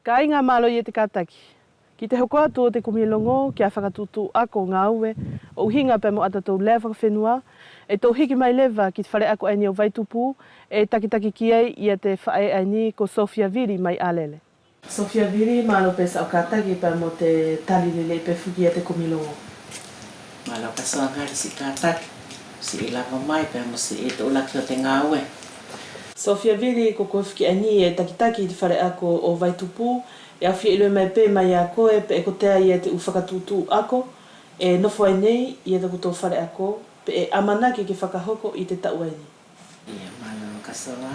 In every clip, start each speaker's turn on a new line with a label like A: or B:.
A: Ka inga malo i te kātaki. Ki te hoko atu o te kumilongo, kia whakatutu ako ngā ue, o uhinga pe mo atatou lea whakawhenua, e tau hiki mai lewa ki te whare ako aini o Vaitupu, e takitaki ki ei ia te whae aini ko Sofia Viri mai alele. Sofia Viri, malo pesa o kātaki pe mo te tali lele pe fuki ia te kumilongo.
B: Malo pesa o ngari si kātaki, si i lava mai pe mo si i te ulaki o te ngā ue.
A: Sofia Viri, ko koe whiki ani e takitaki te whare ako o Vaitupu, e awhia ilue mai pē mai a koe, pe e kotea i te uwhakatutu ako, e nofo ai nei i e te kuto whare ako, pe e amanaki ki whakahoko i te tau aini.
B: Ia, mana kasola.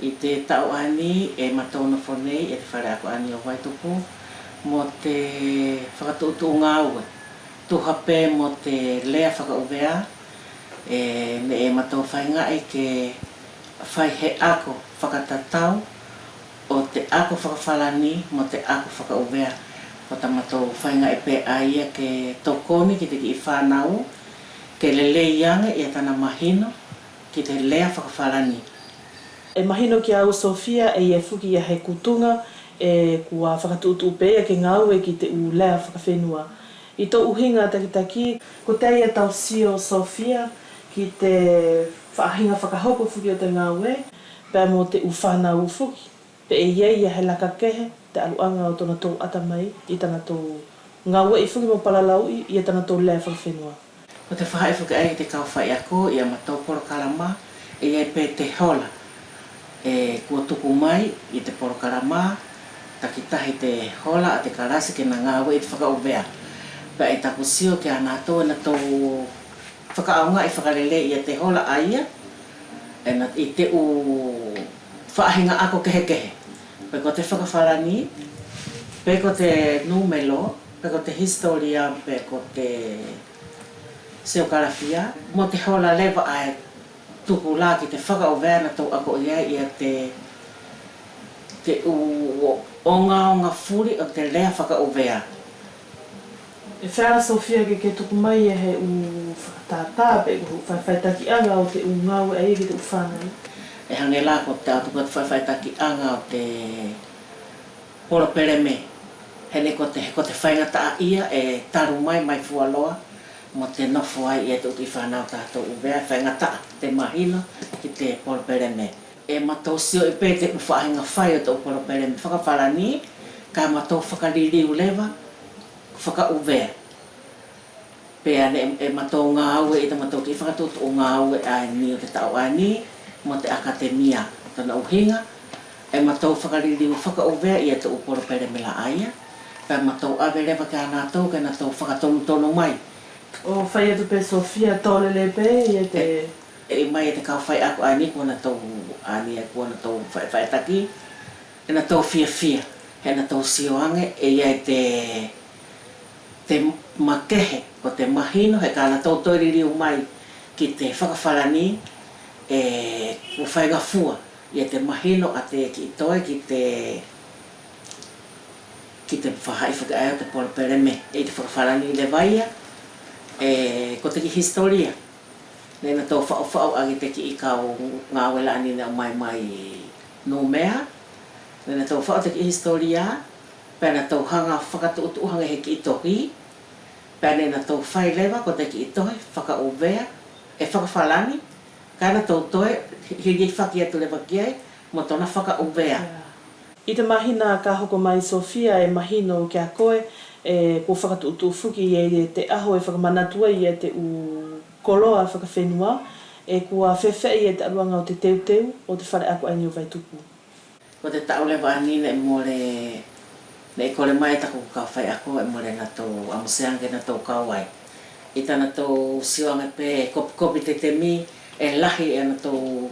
B: I te tau ani e matau nofo nei e te whare ako ani o Vaitupu, mo te whakatutu ngā ue. Tuhape mo te lea whakauvea, ne e matau whainga e ke whai he ako whakatatau o te ako whakawhalani mo te ako whakauvea. O ta matou whainga e pe aia ke tokoni ki te ki i whanau, ke lele ianga i a tana mahino ki te lea whakawhalani.
A: E mahino ki au Sofia e fuki ia he kutunga e kua whakatutu pēia ke ngau e ki te u lea whakawhenua. I tō uhinga takitaki, ko te ia tau sio Sofia ki te whaahinga whakahoko fuki o te ngaue, pēr mo te uwhanau fuki. Pe e iei ia he laka kehe, te aluanga o tōna tō atamai, i tana tō ngaue i fuki mo palalau i tana tō lea whakawhenua.
B: Ko te whaai fuki ai te kau whai ako, i a matau porokarama, e iei pē te hola. E kua tuku mai i te porokarama, takitahi te hola a te karasi ke na ngaue i te whakauvea. Pe e taku sio ke ana tō na tō whakaaunga i whakarele i a te hola aia, e na i te u whaahinga ako kehe. Pe ko te whakawharani, pe ko te numelo, pe ko te historia, pe ko te seokarafia, mo te hola lewa ai tuku la ki te whakauvea na tō ako ia i a te onga furi o te lea whakauvea.
A: E whara Sofia ke tuku mai e he u whakatātā, pe ku whaiwhaitaki anga o te u ngau e ki te u whanai.
B: E hange la ko te atu ko te whaiwhaitaki anga o te poropereme. Hene ko te whainga taa ia e taru mai fualoa, mo te nofo ai i e te uti whanau tātou uvea, whainga taa te mahino ki te poropereme. E matou sio i pē te uwhahinga whai o te poropereme. Whakawharani, ka matou whakaririu lewa, whakauvea. Pea e matou ngā aue i te matou ki whakatutu o ngā aue ai ni o te tau ani, mo te akademia tana uhinga, e matou whakaririu whakauvea i e te uporopereme la aia, pea matou awe lewa ke ana tau ke na tau whakatono mai.
A: O whai atu pe Sofia tōlele pe i e te...
B: E mai e te kau whai ako ani kua na tau ani e kua na tau whaitaki, e na tau fia, he na tau sioange e ia te makehe o te mahino, he ka na tau toiririu mai ki te whakawharani, e kua whainga fua i te mahino a te ki toi ki te whahai whakaea o te poropereme e te whakawharani le vaia, ko te ki historia. Nei na tau whao agi te ki i kau ngā wela ani na mai no mea. Nei na tau whao te ki historia, pēr na tau hanga whakatuutu hanga he ki i tohi, pēr nei na tau whai lewa ko te ki i tohi, whakauvea, e whakawhalani, ka na tau toe, hiri whaki atu lewa ki ai, mo tona whakauvea.
A: I te mahina ka hoko mai Sofia e mahino ki a koe, ko whakatuutu fuki e te aho e whakamanatua i te u koloa whakawhenua, e kua whewhei e te aruanga o te teuteu o te whare ako aini o Vaitupu.
B: Ko te tau lewa anina e more, ne kore mai taku kau whai ako e more na tau amuseange na tau kau ai. I tana tau sioanga pe kopi te temi e lahi e na tau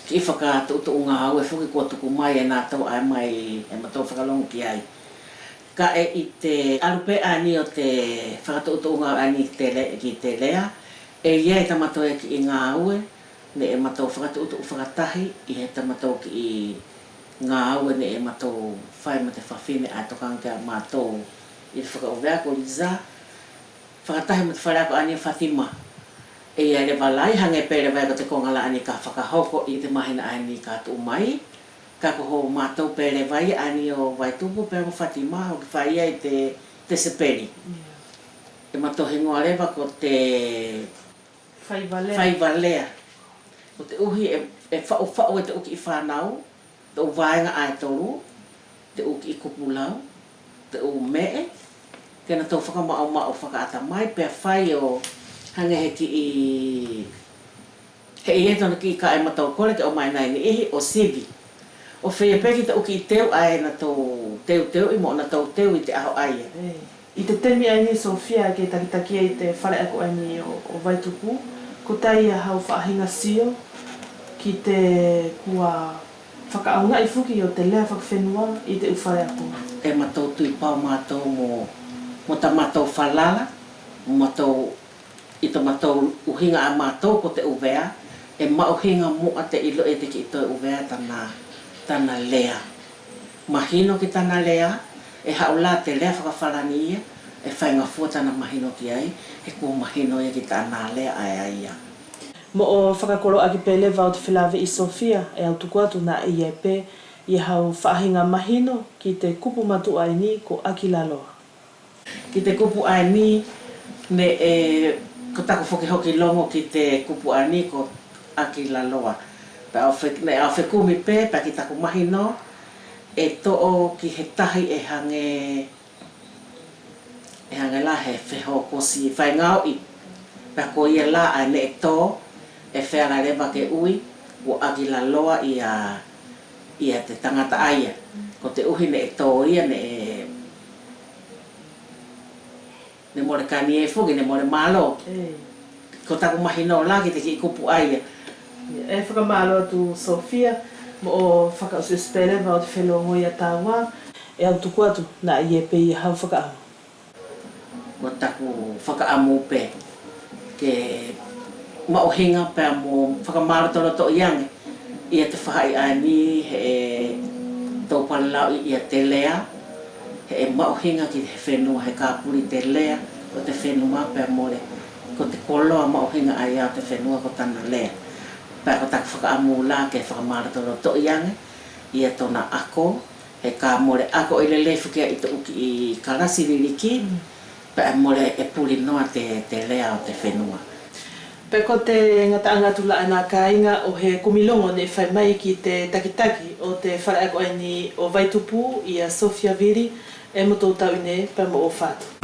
B: ki whaka tuutu ngā au e whuki kua tuku mai e nā tau ai mai e matau whakalongu ki ai. Ka e i te alupe ani o te whakatuutu ngā ani ki te lea, e ia e tamatou e ki i ngā aue, ne e matau whakatuutu whakatahi, i he tamatou ki i ngā aue ne e matau whai ma te whawhine a tokanga kia mātou i te whakauvea ko Liza, whakatahi ma te whareako ani Fatima. E ia le walai hange pere vai ko te kongala ani ka whakahoko i te mahina ani ka tu mai, ka ko ho mātou pere vai ani o vai tupu pe mo Fatima o ki whai ai te seperi. E matohe ngoa lewa ko te whaivalea. Ko te uhi e whao e te uki i whanau, te u vaenga ai toru, te uki i kupulau, te u mee, kena tau whakamao whakaata mai, pia whai o hange he i tona ki ka e matau kore ke o mai nai ni ihi o sivi. O whea peki te uki i teu ai na tau teu i mo na tau teu i te aho aia.
A: I te temi ai ni Sofia ke takitaki ai te whare ako ai ni o Vaitupu, ko tai a hau whaahinga sio ki te kua whakaaunga i fuki o te lea whakawhenua i te uwhare ako.
B: E matau tui pau mātou mo ta mātou whalala, i ta mātou uhinga a mātou ko te uvea, e mauhinga mua te ilo e te ki i toi uvea tana lea. Mahino ki tana lea, e haula te lea whakawhalani ia, e whainga fua tana mahino ki ai, e kua mahino ia ki tana lea ai ia.
A: Mo o whakakoro aki pele vau te whilawe i Sofia, e au tuku atu na i e pe, i hau whaahinga mahino ki te kupu matu ai ni ko Aki Laloa.
B: Ki te kupu ai ni, ko tako whoki hoki longo ki te kupu ai ni ko Aki Laloa. Pa au whekumi pe, pa ki tako mahino, e to'o ki he tahi e hange la he wheho kosi whaingao i. Pa ko ia la ai ne e tō, e whera rewa ke ui, ko Aki Laloa ia te tangata aia. Ko te uhi ne e tō ia ne more kani e fuki, ne more malo. Ko taku mahino la ki te ki kupu aia.
A: E whakamalo atu Sofia, mo o whakaususpele vau te whelongo i a tāua, e au tuku atu na i e pe i hau whakaamu.
B: Ko taku whakaamu pe, ke mauhinga pe mo whakamalo toro to iange, ia te whahai ani he tau palalau i a te lea, he mauhinga ki te whenua he kāpuri te lea, ko te whenua pe more, ko te koloa mauhinga ai au te whenua ko tana lea. Pa ko tak whakaamu la ke whakamaratono to iange, ia tona ako, he ka more ako i le lefukia i te uki i karasi ririki, pa more e puli noa te lea o te whenua.
A: Pe ko te ngata angatu la ana kāinga o he kumilongo ne whai mai ki te takitaki o te whare ako ai ni o Vaitupu i a Sofia Viri, e mo tō tau ne pa mo o whātu.